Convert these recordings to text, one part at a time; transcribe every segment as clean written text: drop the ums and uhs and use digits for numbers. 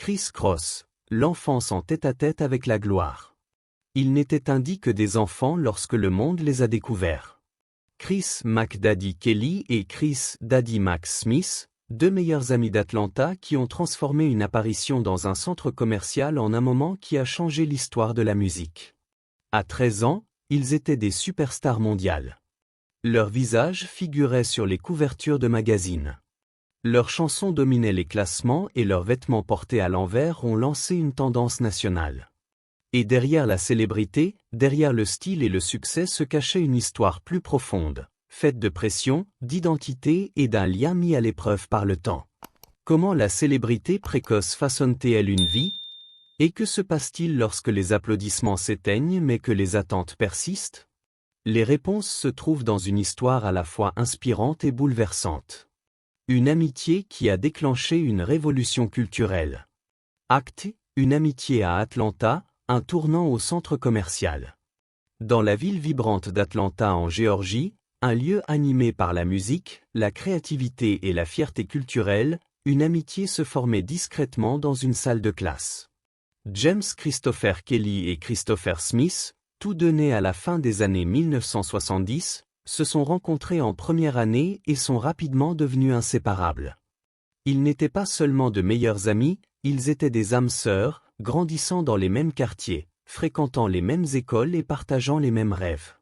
Chris Cross, l'enfance en tête-à-tête avec la gloire. Ils n'étaient indies que des enfants lorsque le monde les a découverts. Chris McDaddy Kelly et Chris Daddy Mac Smith, deux meilleurs amis d'Atlanta qui ont transformé une apparition dans un centre commercial en un moment qui a changé l'histoire de la musique. À 13 ans, ils étaient des superstars mondiales. Leurs visages figuraient sur les couvertures de magazines. Leurs chansons dominaient les classements et leurs vêtements portés à l'envers ont lancé une tendance nationale. Et derrière la célébrité, derrière le style et le succès se cachait une histoire plus profonde, faite de pression, d'identité et d'un lien mis à l'épreuve par le temps. Comment la célébrité précoce façonne-t-elle une vie? Et que se passe-t-il lorsque les applaudissements s'éteignent mais que les attentes persistent? Les réponses se trouvent dans une histoire à la fois inspirante et bouleversante. Une amitié qui a déclenché une révolution culturelle. Acte, une amitié à Atlanta, un tournant au centre commercial. Dans la ville vibrante d'Atlanta en Géorgie, un lieu animé par la musique, la créativité et la fierté culturelle, une amitié se formait discrètement dans une salle de classe. James Christopher Kelly et Christopher Smith, tous deux nés à la fin des années 1970, se sont rencontrés en première année et sont rapidement devenus inséparables. Ils n'étaient pas seulement de meilleurs amis, ils étaient des âmes sœurs, grandissant dans les mêmes quartiers, fréquentant les mêmes écoles et partageant les mêmes rêves.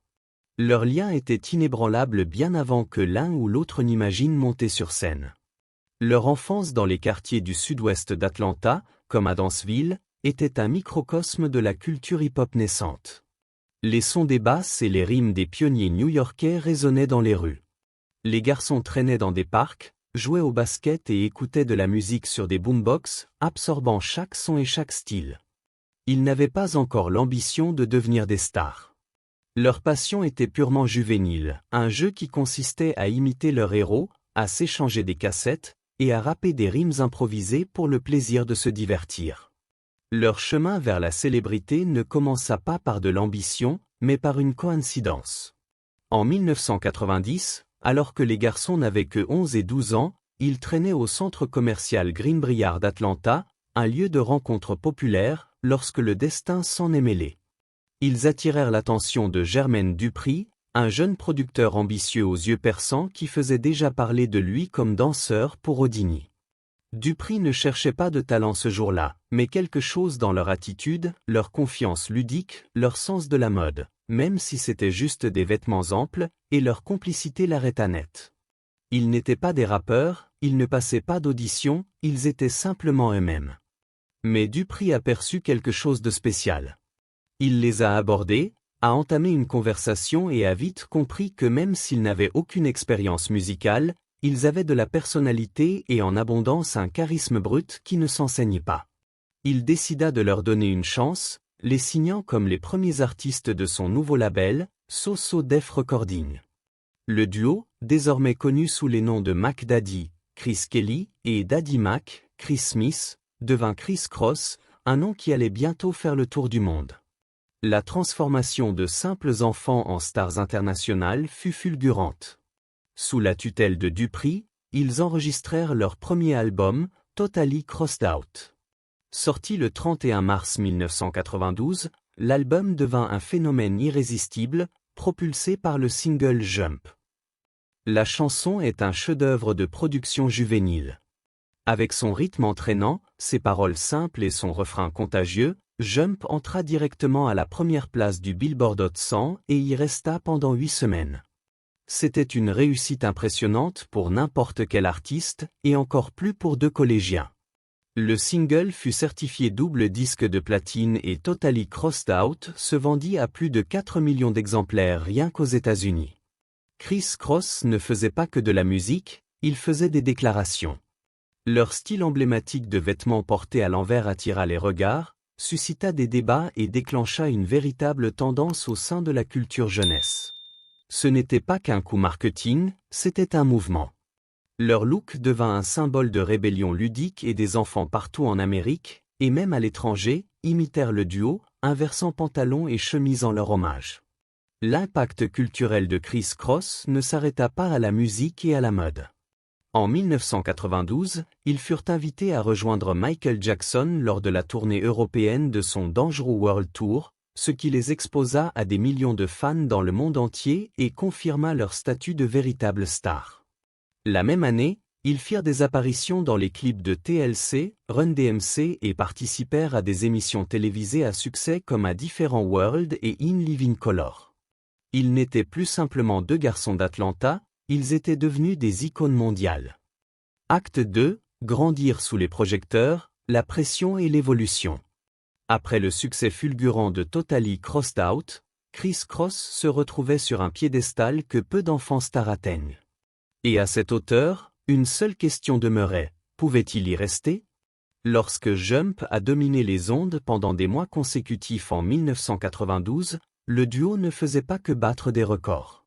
Leur lien était inébranlable bien avant que l'un ou l'autre n'imagine monter sur scène. Leur enfance dans les quartiers du sud-ouest d'Atlanta, comme à Danceville, était un microcosme de la culture hip-hop naissante. Les sons des basses et les rimes des pionniers new-yorkais résonnaient dans les rues. Les garçons traînaient dans des parcs, jouaient au basket et écoutaient de la musique sur des boombox, absorbant chaque son et chaque style. Ils n'avaient pas encore l'ambition de devenir des stars. Leur passion était purement juvénile, un jeu qui consistait à imiter leur héros, à s'échanger des cassettes, et à rapper des rimes improvisées pour le plaisir de se divertir. Leur chemin vers la célébrité ne commença pas par de l'ambition, mais par une coïncidence. En 1990, alors que les garçons n'avaient que 11 et 12 ans, ils traînaient au centre commercial Greenbrier d'Atlanta, un lieu de rencontre populaire, lorsque le destin s'en est mêlé. Ils attirèrent l'attention de Jermaine Dupri, un jeune producteur ambitieux aux yeux perçants qui faisait déjà parler de lui comme danseur pour Houdini. Dupri ne cherchait pas de talent ce jour-là, mais quelque chose dans leur attitude, leur confiance ludique, leur sens de la mode, même si c'était juste des vêtements amples, et leur complicité l'arrêta net. Ils n'étaient pas des rappeurs, ils ne passaient pas d'audition, ils étaient simplement eux-mêmes. Mais Dupri aperçut quelque chose de spécial. Il les a abordés, a entamé une conversation et a vite compris que même s'ils n'avaient aucune expérience musicale, ils avaient de la personnalité et en abondance un charisme brut qui ne s'enseigne pas. Il décida de leur donner une chance, les signant comme les premiers artistes de son nouveau label, So So Def Recording. Le duo, désormais connu sous les noms de Mac Daddy, Chris Kelly, et Daddy Mac, Chris Smith, devint Chris Cross, un nom qui allait bientôt faire le tour du monde. La transformation de simples enfants en stars internationales fut fulgurante. Sous la tutelle de Dupri, ils enregistrèrent leur premier album, Totally Crossed Out. Sorti le 31 mars 1992, l'album devint un phénomène irrésistible, propulsé par le single Jump. La chanson est un chef-d'œuvre de production juvénile. Avec son rythme entraînant, ses paroles simples et son refrain contagieux, Jump entra directement à la première place du Billboard Hot 100 et y resta pendant 8 semaines. C'était une réussite impressionnante pour n'importe quel artiste, et encore plus pour deux collégiens. Le single fut certifié double disque de platine et Totally Crossed Out se vendit à plus de 4 millions d'exemplaires rien qu'aux États-Unis. Chris Cross ne faisait pas que de la musique, il faisait des déclarations. Leur style emblématique de vêtements portés à l'envers attira les regards, suscita des débats et déclencha une véritable tendance au sein de la culture jeunesse. Ce n'était pas qu'un coup marketing, c'était un mouvement. Leur look devint un symbole de rébellion ludique et des enfants partout en Amérique, et même à l'étranger, imitèrent le duo, inversant pantalons et chemise en leur hommage. L'impact culturel de Chris Cross ne s'arrêta pas à la musique et à la mode. En 1992, ils furent invités à rejoindre Michael Jackson lors de la tournée européenne de son Dangerous World Tour, ce qui les exposa à des millions de fans dans le monde entier et confirma leur statut de véritables stars. La même année, ils firent des apparitions dans les clips de TLC, Run DMC et participèrent à des émissions télévisées à succès comme à Different World et In Living Color. Ils n'étaient plus simplement deux garçons d'Atlanta, ils étaient devenus des icônes mondiales. Acte 2, grandir sous les projecteurs, la pression et l'évolution. Après le succès fulgurant de Totally Crossed Out, Kris Kross se retrouvait sur un piédestal que peu d'enfants stars atteignent. Et à cette hauteur, une seule question demeurait, pouvait-il y rester? Lorsque Jump a dominé les ondes pendant des mois consécutifs en 1992, le duo ne faisait pas que battre des records.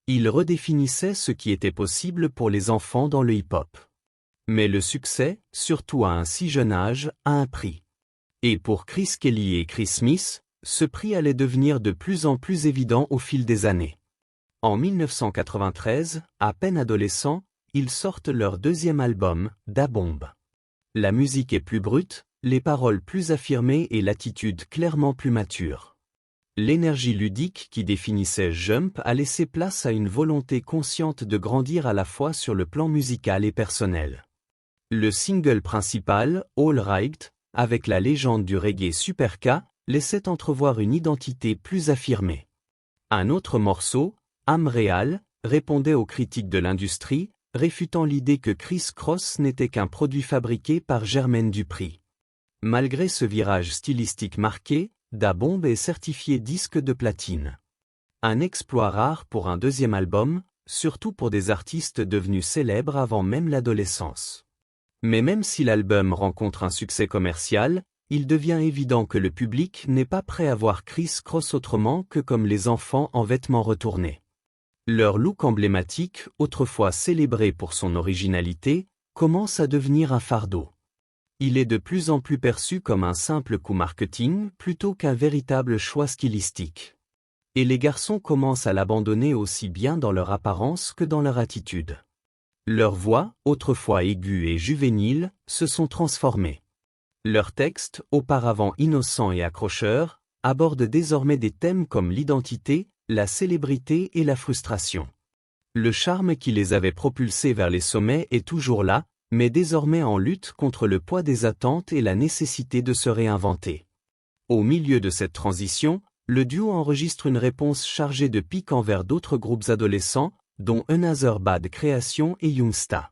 Il redéfinissait ce qui était possible pour les enfants dans le hip-hop. Mais le succès, surtout à un si jeune âge, a un prix. Et pour Chris Kelly et Chris Smith, ce prix allait devenir de plus en plus évident au fil des années. En 1993, à peine adolescents, ils sortent leur deuxième album, Da Bomb. La musique est plus brute, les paroles plus affirmées et l'attitude clairement plus mature. L'énergie ludique qui définissait Jump a laissé place à une volonté consciente de grandir à la fois sur le plan musical et personnel. Le single principal, All Right, avec la légende du reggae Super K, laissait entrevoir une identité plus affirmée. Un autre morceau, Am Real, répondait aux critiques de l'industrie, réfutant l'idée que Kris Kross n'était qu'un produit fabriqué par Jermaine Dupri. Malgré ce virage stylistique marqué, Da Bomb est certifié disque de platine. Un exploit rare pour un deuxième album, surtout pour des artistes devenus célèbres avant même l'adolescence. Mais même si l'album rencontre un succès commercial, il devient évident que le public n'est pas prêt à voir Kris Kross autrement que comme les enfants en vêtements retournés. Leur look emblématique, autrefois célébré pour son originalité, commence à devenir un fardeau. Il est de plus en plus perçu comme un simple coup marketing plutôt qu'un véritable choix stylistique. Et les garçons commencent à l'abandonner aussi bien dans leur apparence que dans leur attitude. Leurs voix, autrefois aiguës et juvéniles, se sont transformées. Leurs textes, auparavant innocents et accrocheurs, abordent désormais des thèmes comme l'identité, la célébrité et la frustration. Le charme qui les avait propulsés vers les sommets est toujours là, mais désormais en lutte contre le poids des attentes et la nécessité de se réinventer. Au milieu de cette transition, le duo enregistre une réponse chargée de piques envers d'autres groupes adolescents, dont Another Bad Creation et Youngsta.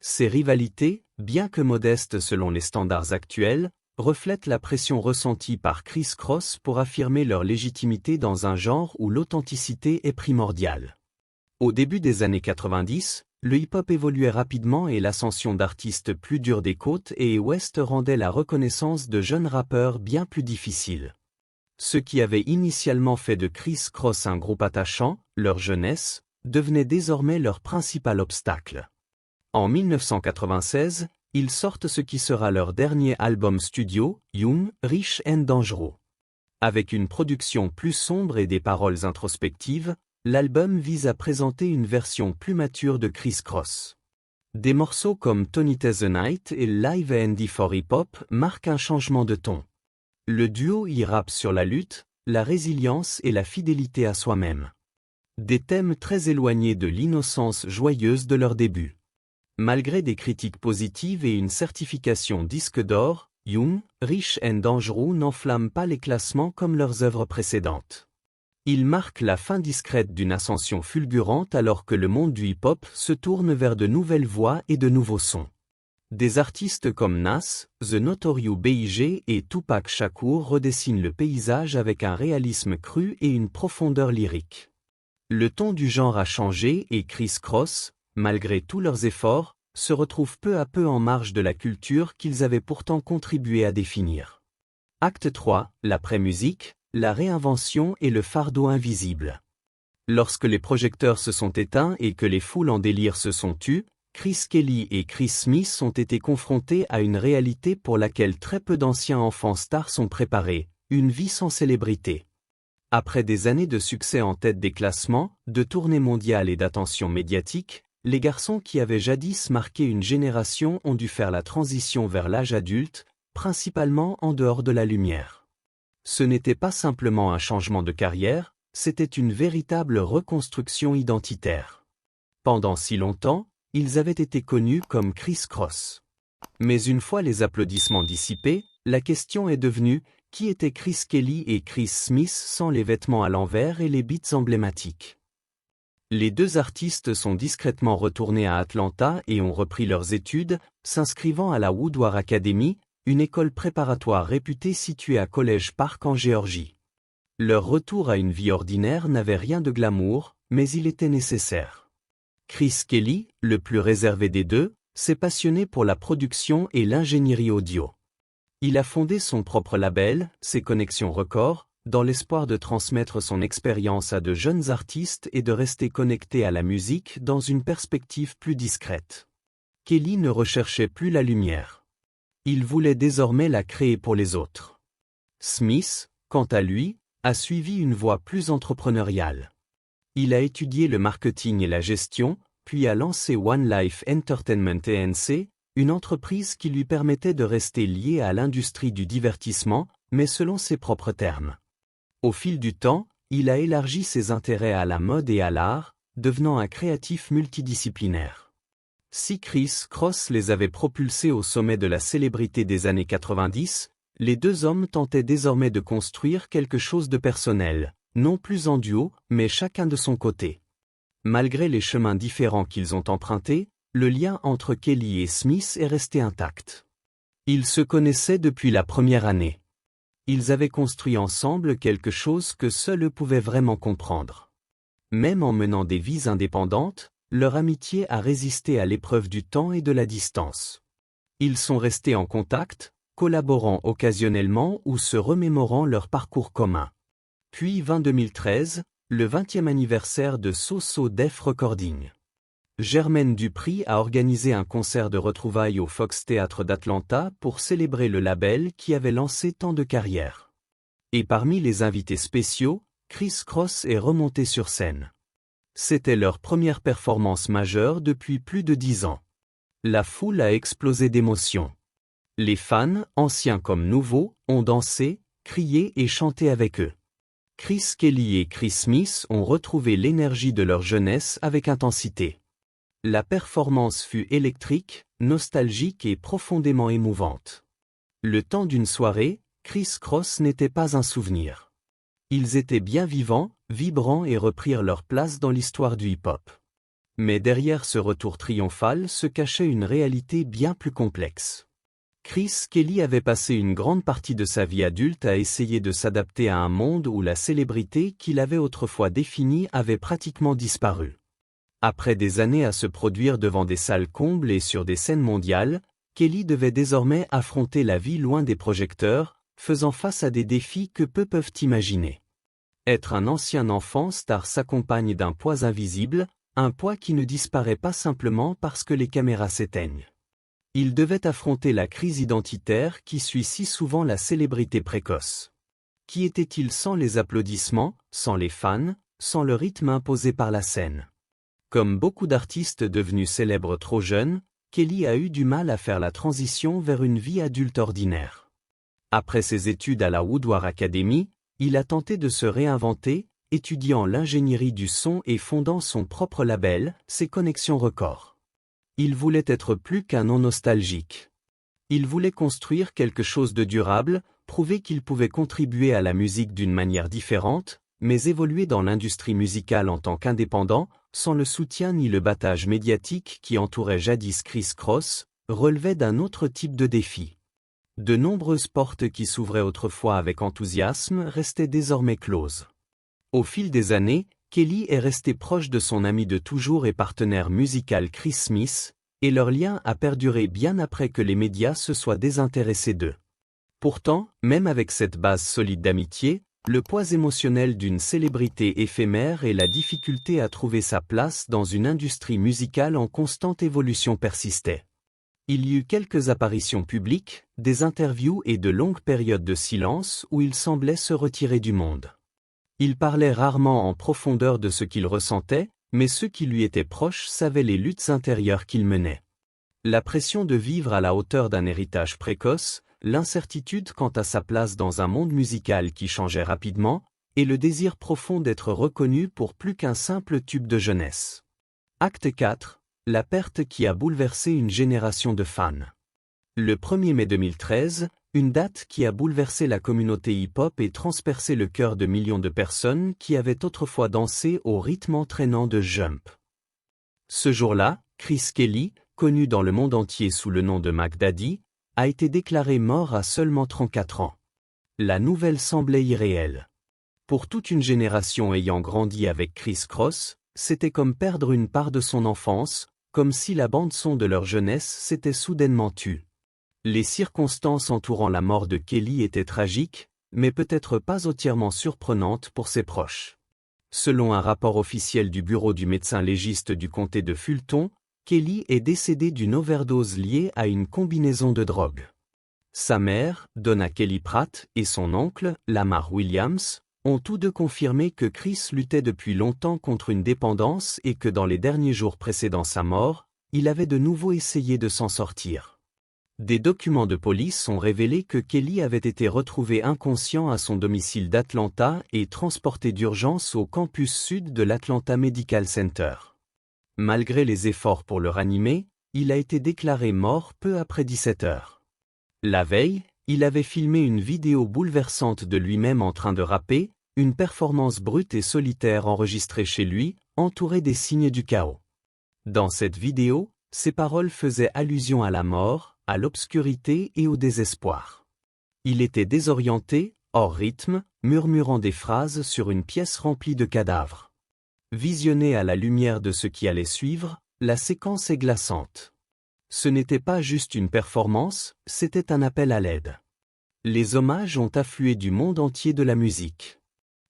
Ces rivalités, bien que modestes selon les standards actuels, reflètent la pression ressentie par Kris Kross pour affirmer leur légitimité dans un genre où l'authenticité est primordiale. Au début des années 90, le hip-hop évoluait rapidement et l'ascension d'artistes plus durs des côtes et ouest rendait la reconnaissance de jeunes rappeurs bien plus difficile. Ce qui avait initialement fait de Kris Kross un groupe attachant, leur jeunesse, devenait désormais leur principal obstacle. En 1996, ils sortent ce qui sera leur dernier album studio, Young, Rich and Dangerous. Avec une production plus sombre et des paroles introspectives, l'album vise à présenter une version plus mature de Kris Kross. Des morceaux comme Tonight the Night et Live and for Hip Hop marquent un changement de ton. Le duo y rappe sur la lutte, la résilience et la fidélité à soi-même. Des thèmes très éloignés de l'innocence joyeuse de leur début. Malgré des critiques positives et une certification disque d'or, Young, Rich and Dangerous n'enflamment pas les classements comme leurs œuvres précédentes. Ils marquent la fin discrète d'une ascension fulgurante alors que le monde du hip-hop se tourne vers de nouvelles voix et de nouveaux sons. Des artistes comme Nas, The Notorious B.I.G. et Tupac Shakur redessinent le paysage avec un réalisme cru et une profondeur lyrique. Le ton du genre a changé et Kris Kross, malgré tous leurs efforts, se retrouve peu à peu en marge de la culture qu'ils avaient pourtant contribué à définir. Acte 3, l'après-musique, la réinvention et le fardeau invisible. Lorsque les projecteurs se sont éteints et que les foules en délire se sont tues, Chris Kelly et Chris Smith ont été confrontés à une réalité pour laquelle très peu d'anciens enfants stars sont préparés, une vie sans célébrité. Après des années de succès en tête des classements, de tournées mondiales et d'attention médiatique, les garçons qui avaient jadis marqué une génération ont dû faire la transition vers l'âge adulte, principalement en dehors de la lumière. Ce n'était pas simplement un changement de carrière, c'était une véritable reconstruction identitaire. Pendant si longtemps, ils avaient été connus comme Criss Cross. Mais une fois les applaudissements dissipés, la question est devenue: qui étaient Chris Kelly et Chris Smith sans les vêtements à l'envers et les beats emblématiques? Les deux artistes sont discrètement retournés à Atlanta et ont repris leurs études, s'inscrivant à la Woodward Academy, une école préparatoire réputée située à College Park en Géorgie. Leur retour à une vie ordinaire n'avait rien de glamour, mais il était nécessaire. Chris Kelly, le plus réservé des deux, s'est passionné pour la production et l'ingénierie audio. Il a fondé son propre label, Ses Connexions Records, dans l'espoir de transmettre son expérience à de jeunes artistes et de rester connecté à la musique dans une perspective plus discrète. Kelly ne recherchait plus la lumière. Il voulait désormais la créer pour les autres. Smith, quant à lui, a suivi une voie plus entrepreneuriale. Il a étudié le marketing et la gestion, puis a lancé One Life Entertainment Inc., une entreprise qui lui permettait de rester lié à l'industrie du divertissement, mais selon ses propres termes. Au fil du temps, il a élargi ses intérêts à la mode et à l'art, devenant un créatif multidisciplinaire. Si Criss Cross les avait propulsés au sommet de la célébrité des années 90, les deux hommes tentaient désormais de construire quelque chose de personnel, non plus en duo, mais chacun de son côté. Malgré les chemins différents qu'ils ont empruntés, le lien entre Kelly et Smith est resté intact. Ils se connaissaient depuis la première année. Ils avaient construit ensemble quelque chose que seuls eux pouvaient vraiment comprendre. Même en menant des vies indépendantes, leur amitié a résisté à l'épreuve du temps et de la distance. Ils sont restés en contact, collaborant occasionnellement ou se remémorant leur parcours commun. Puis 2013, le 20e anniversaire de So So Def Recording. Jermaine Dupri a organisé un concert de retrouvailles au Fox Theatre d'Atlanta pour célébrer le label qui avait lancé tant de carrières. Et parmi les invités spéciaux, Criss Cross est remonté sur scène. C'était leur première performance majeure depuis plus de 10 ans. La foule a explosé d'émotion. Les fans, anciens comme nouveaux, ont dansé, crié et chanté avec eux. Chris Kelly et Chris Smith ont retrouvé l'énergie de leur jeunesse avec intensité. La performance fut électrique, nostalgique et profondément émouvante. Le temps d'une soirée, Criss Cross n'était pas un souvenir. Ils étaient bien vivants, vibrants et reprirent leur place dans l'histoire du hip-hop. Mais derrière ce retour triomphal se cachait une réalité bien plus complexe. Chris Kelly avait passé une grande partie de sa vie adulte à essayer de s'adapter à un monde où la célébrité qu'il avait autrefois définie avait pratiquement disparu. Après des années à se produire devant des salles combles et sur des scènes mondiales, Kelly devait désormais affronter la vie loin des projecteurs, faisant face à des défis que peu peuvent imaginer. Être un ancien enfant star s'accompagne d'un poids invisible, un poids qui ne disparaît pas simplement parce que les caméras s'éteignent. Il devait affronter la crise identitaire qui suit si souvent la célébrité précoce. Qui était-il sans les applaudissements, sans les fans, sans le rythme imposé par la scène? Comme beaucoup d'artistes devenus célèbres trop jeunes, Kelly a eu du mal à faire la transition vers une vie adulte ordinaire. Après ses études à la Woodward Academy, il a tenté de se réinventer, étudiant l'ingénierie du son et fondant son propre label, Ses Connexions Records. Il voulait être plus qu'un non nostalgique. Il voulait construire quelque chose de durable, prouver qu'il pouvait contribuer à la musique d'une manière différente, mais évoluer dans l'industrie musicale en tant qu'indépendant, sans le soutien ni le battage médiatique qui entourait jadis Criss Cross, relevait d'un autre type de défi. De nombreuses portes qui s'ouvraient autrefois avec enthousiasme restaient désormais closes. Au fil des années, Kelly est resté proche de son ami de toujours et partenaire musical Chris Smith, et leur lien a perduré bien après que les médias se soient désintéressés d'eux. Pourtant, même avec cette base solide d'amitié, le poids émotionnel d'une célébrité éphémère et la difficulté à trouver sa place dans une industrie musicale en constante évolution persistaient. Il y eut quelques apparitions publiques, des interviews et de longues périodes de silence où il semblait se retirer du monde. Il parlait rarement en profondeur de ce qu'il ressentait, Mais ceux qui lui étaient proches savaient les luttes intérieures qu'il menait. La pression de vivre à la hauteur d'un héritage précoce, l'incertitude quant à sa place dans un monde musical qui changeait rapidement, et le désir profond d'être reconnu pour plus qu'un simple tube de jeunesse. Acte 4, la perte qui a bouleversé une génération de fans. Le 1er mai 2013, une date qui a bouleversé la communauté hip-hop et transpercé le cœur de millions de personnes qui avaient autrefois dansé au rythme entraînant de Jump. Ce jour-là, Chris Kelly, connu dans le monde entier sous le nom de Mac Daddy, a été déclaré mort à seulement 34 ans. La nouvelle semblait irréelle. Pour toute une génération ayant grandi avec Chris Cross, c'était comme perdre une part de son enfance, comme si la bande-son de leur jeunesse s'était soudainement tue. Les circonstances entourant la mort de Kelly étaient tragiques, mais peut-être pas entièrement surprenantes pour ses proches. Selon un rapport officiel du bureau du médecin légiste du comté de Fulton, Kelly est décédé d'une overdose liée à une combinaison de drogues. Sa mère, Donna Kelly Pratt, et son oncle, Lamar Williams, ont tous deux confirmé que Chris luttait depuis longtemps contre une dépendance et que dans les derniers jours précédant sa mort, il avait de nouveau essayé de s'en sortir. Des documents de police ont révélé que Kelly avait été retrouvé inconscient à son domicile d'Atlanta et transporté d'urgence au campus sud de l'Atlanta Medical Center. Malgré les efforts pour le ranimer, il a été déclaré mort peu après 17 heures. La veille, il avait filmé une vidéo bouleversante de lui-même en train de rapper, une performance brute et solitaire enregistrée chez lui, entourée des signes du chaos. Dans cette vidéo, ses paroles faisaient allusion à la mort, à l'obscurité et au désespoir. Il était désorienté, hors rythme, murmurant des phrases sur une pièce remplie de cadavres. Visionnée à la lumière de ce qui allait suivre, la séquence est glaçante. Ce n'était pas juste une performance, c'était un appel à l'aide. Les hommages ont afflué du monde entier de la musique.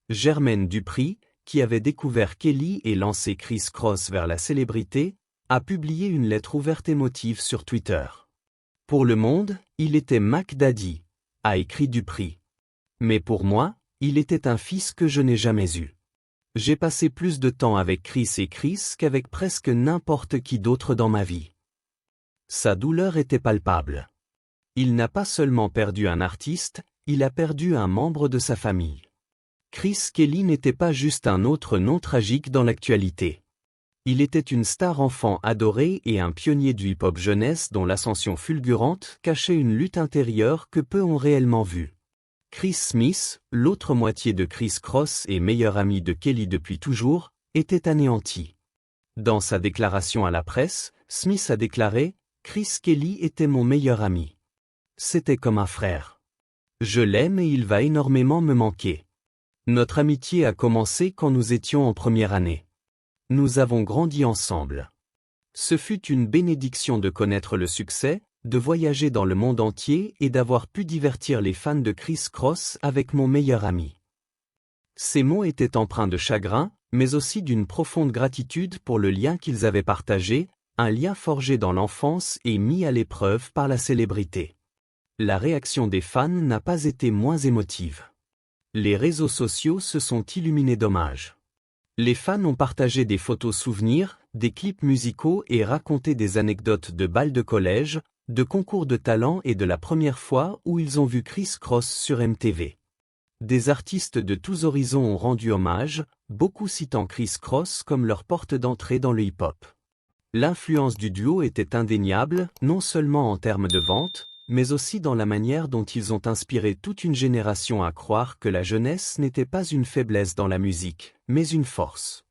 Jermaine Dupri, qui avait découvert Kelly et lancé Chris Cross vers la célébrité, a publié une lettre ouverte émotive sur Twitter. Pour le monde, il était Mac Daddy, a écrit Dupri. Mais pour moi, il était un fils que je n'ai jamais eu. J'ai passé plus de temps avec Chris qu'avec presque n'importe qui d'autre dans ma vie. Sa douleur était palpable. Il n'a pas seulement perdu un artiste, il a perdu un membre de sa famille. Chris Kelly n'était pas juste un autre nom tragique dans l'actualité. Il était une star enfant adorée et un pionnier du hip-hop jeunesse dont l'ascension fulgurante cachait une lutte intérieure que peu ont réellement vue. Chris Smith, l'autre moitié de Chris Cross et meilleur ami de Kelly depuis toujours, était anéanti. Dans sa déclaration à la presse, Smith a déclaré « Chris Kelly était mon meilleur ami. C'était comme un frère. Je l'aime et il va énormément me manquer. Notre amitié a commencé quand nous étions en première année. Nous avons grandi ensemble. Ce fut une bénédiction de connaître le succès, de voyager dans le monde entier et d'avoir pu divertir les fans de Chris Cross avec mon meilleur ami. » Ces mots étaient empreints de chagrin, mais aussi d'une profonde gratitude pour le lien qu'ils avaient partagé, un lien forgé dans l'enfance et mis à l'épreuve par la célébrité. La réaction des fans n'a pas été moins émotive. Les réseaux sociaux se sont illuminés d'hommages. Les fans ont partagé des photos souvenirs, des clips musicaux et raconté des anecdotes de bals de collège, de concours de talent et de la première fois où ils ont vu Chris Cross sur MTV. Des artistes de tous horizons ont rendu hommage, beaucoup citant Chris Cross comme leur porte d'entrée dans le hip-hop. L'influence du duo était indéniable, non seulement en termes de vente, mais aussi dans la manière dont ils ont inspiré toute une génération à croire que la jeunesse n'était pas une faiblesse dans la musique, mais une force.